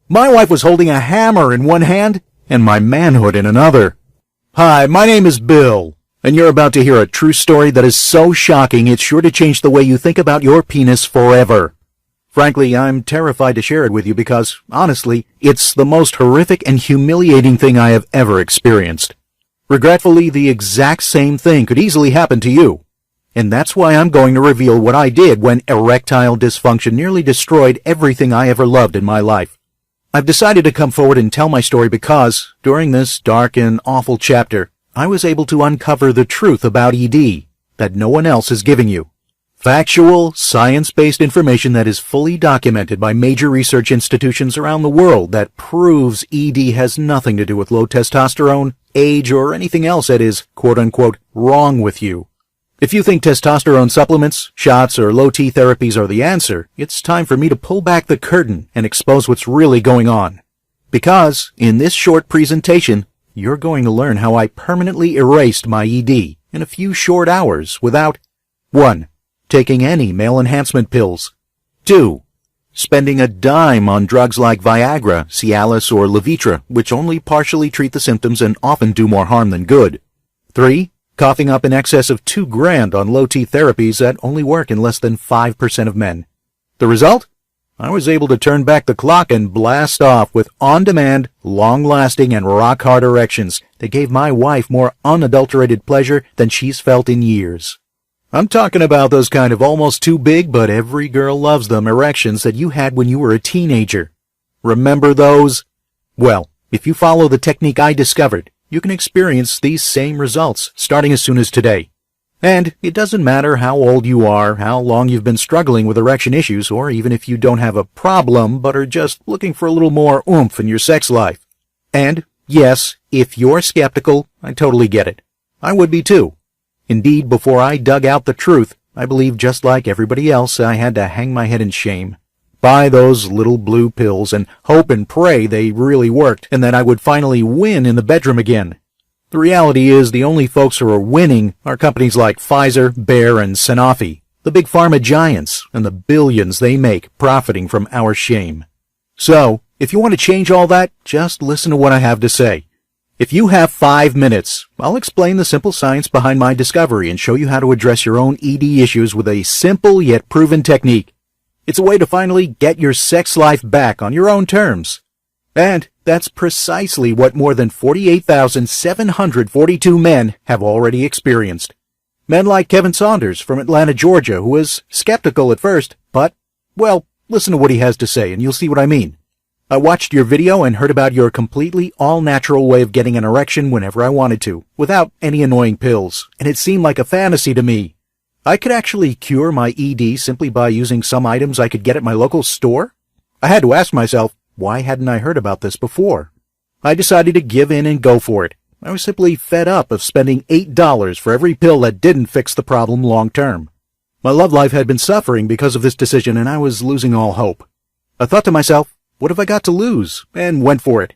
My wife was holding a hammer in one hand and my manhood in another. Hi, my name is Bill, and you're about to hear a true story that is so shocking it's sure to change the way you think about your penis forever. Frankly, I'm terrified to share it with you because, honestly, it's the most horrific and humiliating thing I have ever experienced. Regretfully, the exact same thing could easily happen to you. And that's why I'm going to reveal what I did when erectile dysfunction nearly destroyed everything I ever loved in my life. I've decided to come forward and tell my story because, during this dark and awful chapter, I was able to uncover the truth about ED that no one else is giving you. Factual, science-based information that is fully documented by major research institutions around the world that proves ED has nothing to do with low testosterone, age, or anything else that is, quote-unquote, wrong with you. If you think testosterone supplements, shots, or low-T therapies are the answer, it's time for me to pull back the curtain and expose what's really going on. Because, in this short presentation, you're going to learn how I permanently erased my ED in a few short hours without 1. Taking any male enhancement pills. 2. Spending a dime on drugs like Viagra, Cialis, or Levitra, which only partially treat the symptoms and often do more harm than good. 3. Coughing up in excess of $2,000 on low-T therapies that only work in less than 5% of men. The result? I was able to turn back the clock and blast off with on-demand, long-lasting, and rock-hard erections that gave my wife more unadulterated pleasure than she's felt in years. I'm talking about those kind of almost too big but every girl loves them erections that you had when you were a teenager. Remember those? Well, if you follow the technique I discovered, you can experience these same results starting as soon as today. And it doesn't matter how old you are, how long you've been struggling with erection issues, or even if you don't have a problem but are just looking for a little more oomph in your sex life. And, yes, if you're skeptical, I totally get it. I would be too. Indeed, before I dug out the truth, I believed just like everybody else I had to hang my head in shame. Buy those little blue pills and hope and pray they really worked and that I would finally win in the bedroom again. The reality is the only folks who are winning are companies like Pfizer, Bayer, and Sanofi, the big pharma giants, and the billions they make profiting from our shame. So, if you want to change all that, just listen to what I have to say. If you have 5 minutes, I'll explain the simple science behind my discovery and show you how to address your own ED issues with a simple yet proven technique. It's a way to finally get your sex life back on your own terms. And that's precisely what more than 48,742 men have already experienced. Men like Kevin Saunders from Atlanta, Georgia, who was skeptical at first, but, well, listen to what he has to say and you'll see what I mean. I watched your video and heard about your completely all-natural way of getting an erection whenever I wanted to, without any annoying pills, and it seemed like a fantasy to me. I could actually cure my ED simply by using some items I could get at my local store? I had to ask myself, why hadn't I heard about this before? I decided to give in and go for it. I was simply fed up of spending $8 for every pill that didn't fix the problem long term. My love life had been suffering because of this decision and I was losing all hope. I thought to myself, what have I got to lose? And went for it.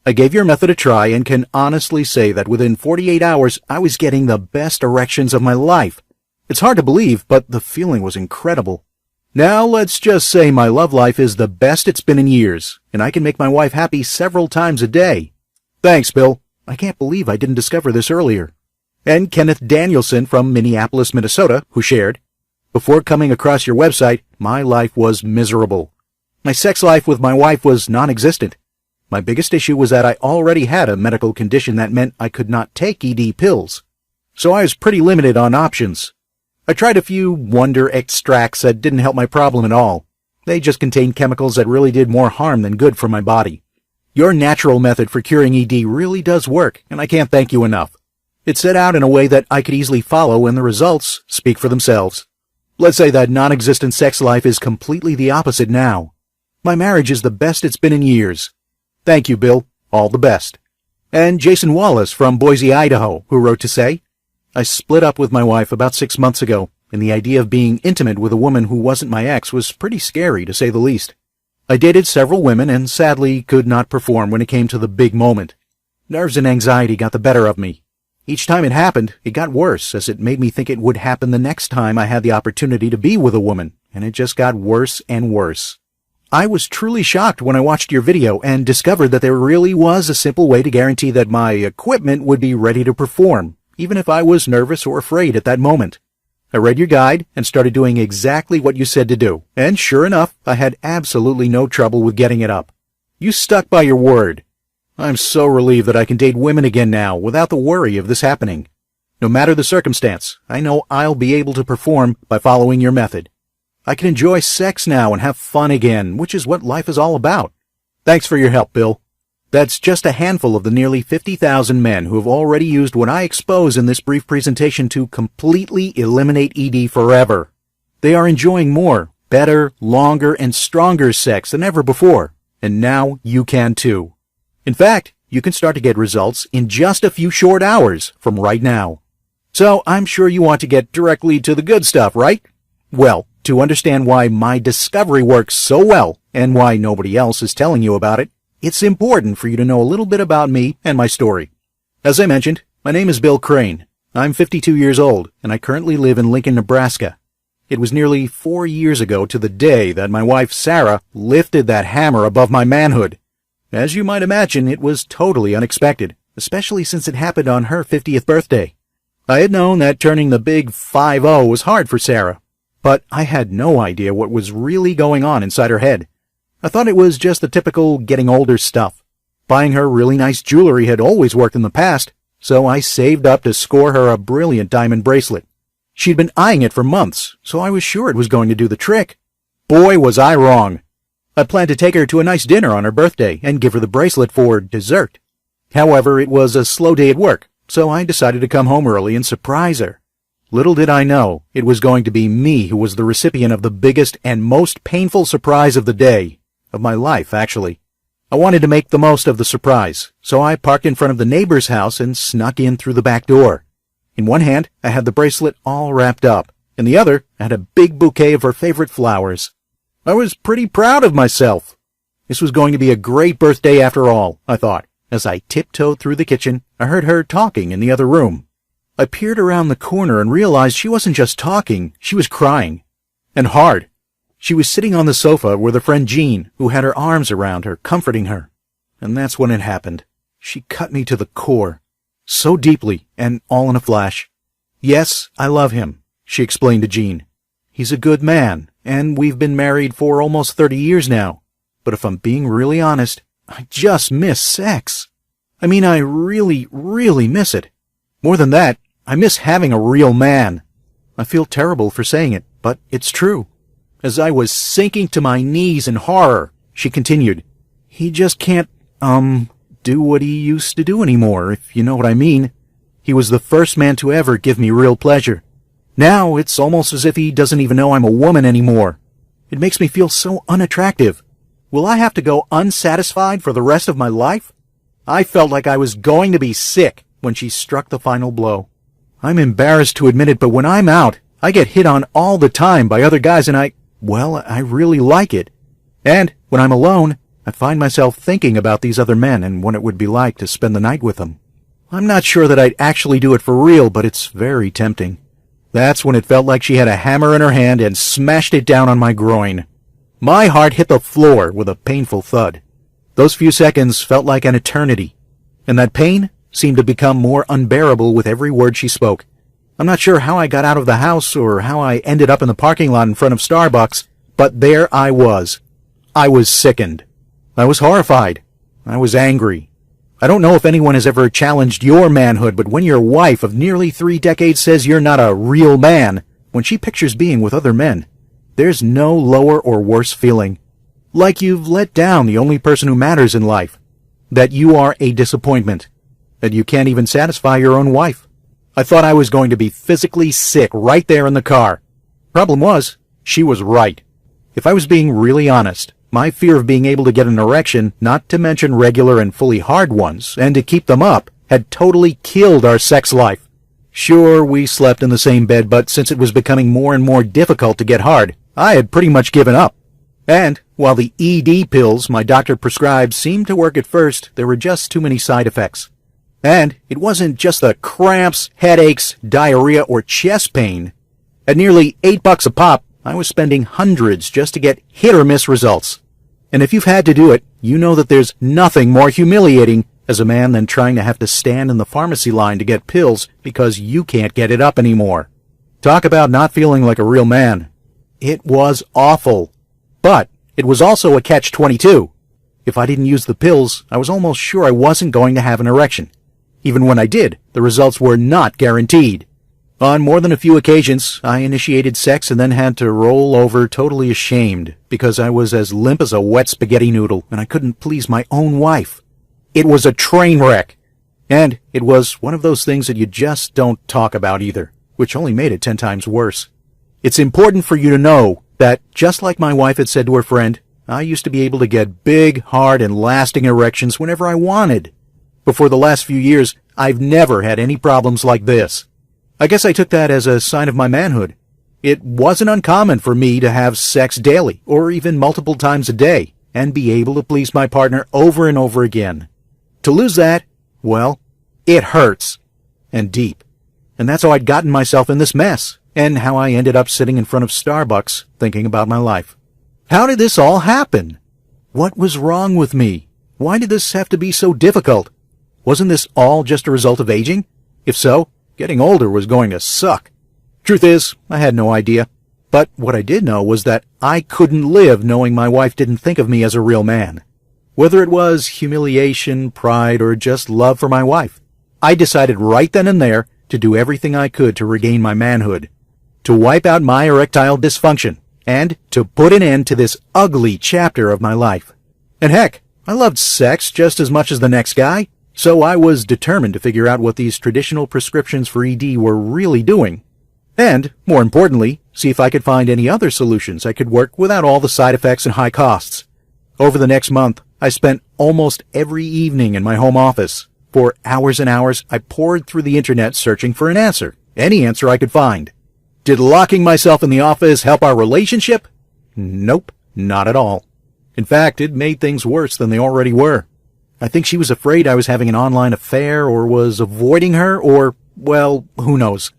I gave your method a try and can honestly say that within 48 hours I was getting the best erections of my life. It's hard to believe, but the feeling was incredible. Now let's just say my love life is the best it's been in years, and I can make my wife happy several times a day. Thanks, Bill. I can't believe I didn't discover this earlier. And Kenneth Danielson from Minneapolis, Minnesota, who shared, before coming across your website, my life was miserable. My sex life with my wife was non-existent. My biggest issue was that I already had a medical condition that meant I could not take ED pills. So I was pretty limited on options. I tried a few wonder extracts that didn't help my problem at all. They just contained chemicals that really did more harm than good for my body. Your natural method for curing ED really does work, and I can't thank you enough. It's set out in a way that I could easily follow, and the results speak for themselves. Let's say that non-existent sex life is completely the opposite now. My marriage is the best it's been in years. Thank you, Bill. All the best. And Jason Wallace from Boise, Idaho, who wrote to say, I split up with my wife about 6 months ago, and the idea of being intimate with a woman who wasn't my ex was pretty scary, to say the least. I dated several women and sadly could not perform when it came to the big moment. Nerves and anxiety got the better of me. Each time it happened, it got worse, as it made me think it would happen the next time I had the opportunity to be with a woman, and it just got worse and worse. I was truly shocked when I watched your video and discovered that there really was a simple way to guarantee that my equipment would be ready to perform, even if I was nervous or afraid at that moment. I read your guide and started doing exactly what you said to do, and sure enough, I had absolutely no trouble with getting it up. You stuck by your word. I'm so relieved that I can date women again now without the worry of this happening. No matter the circumstance, I know I'll be able to perform by following your method. I can enjoy sex now and have fun again, which is what life is all about. Thanks for your help, Bill. That's just a handful of the nearly 50,000 men who have already used what I expose in this brief presentation to completely eliminate ED forever. They are enjoying more, better, longer, and stronger sex than ever before, and now you can too. In fact, you can start to get results in just a few short hours from right now. So I'm sure you want to get directly to the good stuff, right? Well, to understand why my discovery works so well and why nobody else is telling you about it, it's important for you to know a little bit about me and my story. As I mentioned, my name is Bill Crane. I'm 52 years old, and I currently live in Lincoln, Nebraska. It was nearly 4 years ago to the day that my wife, Sarah, lifted that hammer above my manhood. As you might imagine, it was totally unexpected, especially since it happened on her 50th birthday. I had known that turning the big 50 was hard for Sarah, but I had no idea what was really going on inside her head. I thought it was just the typical getting older stuff. Buying her really nice jewelry had always worked in the past, so I saved up to score her a brilliant diamond bracelet. She'd been eyeing it for months, so I was sure it was going to do the trick. Boy, was I wrong. I planned to take her to a nice dinner on her birthday and give her the bracelet for dessert. However, it was a slow day at work, so I decided to come home early and surprise her. Little did I know, it was going to be me who was the recipient of the biggest and most painful surprise of the day. Of my life, actually. I wanted to make the most of the surprise, so I parked in front of the neighbor's house and snuck in through the back door. In one hand, I had the bracelet all wrapped up. In the other, I had a big bouquet of her favorite flowers. I was pretty proud of myself. This was going to be a great birthday after all, I thought. As I tiptoed through the kitchen, I heard her talking in the other room. I peered around the corner and realized she wasn't just talking, she was crying. And hard. She was sitting on the sofa with her friend Jean, who had her arms around her, comforting her. And that's when it happened. She cut me to the core. So deeply, and all in a flash. Yes, I love him, she explained to Jean. He's a good man, and we've been married for almost 30 years now. But if I'm being really honest, I just miss sex. I mean, I really, really miss it. More than that, I miss having a real man. I feel terrible for saying it, but it's true. As I was sinking to my knees in horror, she continued, he just can't, do what he used to do anymore, if you know what I mean. He was the first man to ever give me real pleasure. Now it's almost as if he doesn't even know I'm a woman anymore. It makes me feel so unattractive. Will I have to go unsatisfied for the rest of my life? I felt like I was going to be sick when she struck the final blow. I'm embarrassed to admit it, but when I'm out, I get hit on all the time by other guys and I really like it. And when I'm alone, I find myself thinking about these other men and what it would be like to spend the night with them. I'm not sure that I'd actually do it for real, but it's very tempting. That's when it felt like she had a hammer in her hand and smashed it down on my groin. My heart hit the floor with a painful thud. Those few seconds felt like an eternity, and that pain seemed to become more unbearable with every word she spoke. I'm not sure how I got out of the house or how I ended up in the parking lot in front of Starbucks, but there I was. I was sickened. I was horrified. I was angry. I don't know if anyone has ever challenged your manhood, but when your wife of nearly 3 decades says you're not a real man, when she pictures being with other men, there's no lower or worse feeling. Like you've let down the only person who matters in life. That you are a disappointment. That you can't even satisfy your own wife. I thought I was going to be physically sick right there in the car. Problem was, she was right. If I was being really honest, my fear of being able to get an erection, not to mention regular and fully hard ones, and to keep them up, had totally killed our sex life. Sure, we slept in the same bed, but since it was becoming more and more difficult to get hard, I had pretty much given up. And while the ED pills my doctor prescribed seemed to work at first, there were just too many side effects. And it wasn't just the cramps, headaches, diarrhea, or chest pain. At nearly $8 a pop, I was spending hundreds just to get hit-or-miss results. And if you've had to do it, you know that there's nothing more humiliating as a man than trying to have to stand in the pharmacy line to get pills because you can't get it up anymore. Talk about not feeling like a real man. It was awful. But it was also a catch-22. If I didn't use the pills, I was almost sure I wasn't going to have an erection. Even when I did, the results were not guaranteed. On more than a few occasions, I initiated sex and then had to roll over totally ashamed because I was as limp as a wet spaghetti noodle and I couldn't please my own wife. It was a train wreck. And it was one of those things that you just don't talk about either, which only made it 10 times worse. It's important for you to know that, just like my wife had said to her friend, I used to be able to get big, hard, and lasting erections whenever I wanted. But for the last few years, I've never had any problems like this. I guess I took that as a sign of my manhood. It wasn't uncommon for me to have sex daily, or even multiple times a day, and be able to please my partner over and over again. To lose that, well, it hurts. And deep. And that's how I'd gotten myself in this mess, and how I ended up sitting in front of Starbucks thinking about my life. How did this all happen? What was wrong with me? Why did this have to be so difficult? Wasn't this all just a result of aging? If so, getting older was going to suck. Truth is, I had no idea. But what I did know was that I couldn't live knowing my wife didn't think of me as a real man. Whether it was humiliation, pride, or just love for my wife, I decided right then and there to do everything I could to regain my manhood, to wipe out my erectile dysfunction, and to put an end to this ugly chapter of my life. And heck, I loved sex just as much as the next guy. So I was determined to figure out what these traditional prescriptions for ED were really doing. And, more importantly, see if I could find any other solutions that could work without all the side effects and high costs. Over the next month, I spent almost every evening in my home office. For hours and hours, I poured through the internet searching for an answer. Any answer I could find. Did locking myself in the office help our relationship? Nope, not at all. In fact, it made things worse than they already were. I think she was afraid I was having an online affair or was avoiding her or, well, who knows.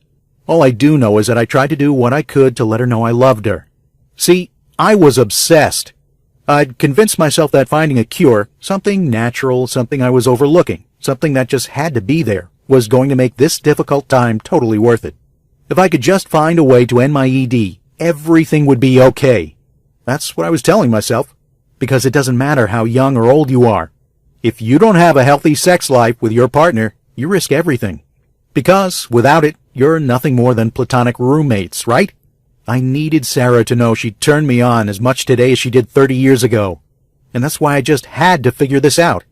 All I do know is that I tried to do what I could to let her know I loved her. See, I was obsessed. I'd convinced myself that finding a cure, something natural, something I was overlooking, something that just had to be there, was going to make this difficult time totally worth it. If I could just find a way to end my ED, everything would be okay. That's what I was telling myself, because it doesn't matter how young or old you are. If you don't have a healthy sex life with your partner, you risk everything. Because, without it, you're nothing more than platonic roommates, right? I needed Sarah to know she turned me on as much today as she did 30 years ago. And that's why I just had to figure this out.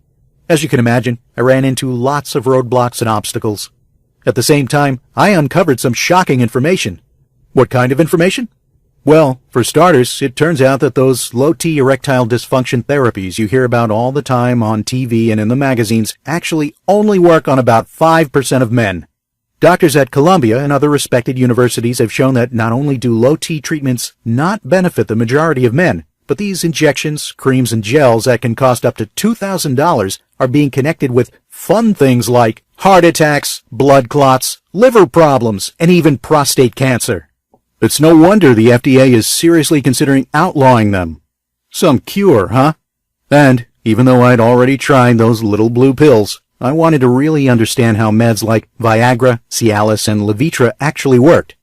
As you can imagine, I ran into lots of roadblocks and obstacles. At the same time, I uncovered some shocking information. What kind of information? Well, for starters, it turns out that those low-T erectile dysfunction therapies you hear about all the time on TV and in the magazines actually only work on about 5% of men. Doctors at Columbia and other respected universities have shown that not only do low-T treatments not benefit the majority of men, but these injections, creams, and gels that can cost up to $2,000 are being connected with fun things like heart attacks, blood clots, liver problems, and even prostate cancer. It's no wonder the FDA is seriously considering outlawing them. Some cure, huh? And, even though I'd already tried those little blue pills, I wanted to really understand how meds like Viagra, Cialis, and Levitra actually worked.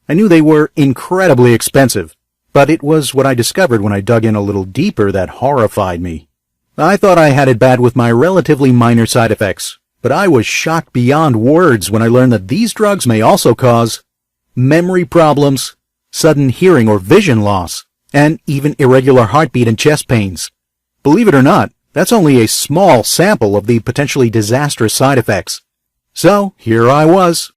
I knew they were incredibly expensive, but it was what I discovered when I dug in a little deeper that horrified me. I thought I had it bad with my relatively minor side effects, but I was shocked beyond words when I learned that these drugs may also cause memory problems, sudden hearing or vision loss, and even irregular heartbeat and chest pains. Believe it or not, that's only a small sample of the potentially disastrous side effects. So, here I was,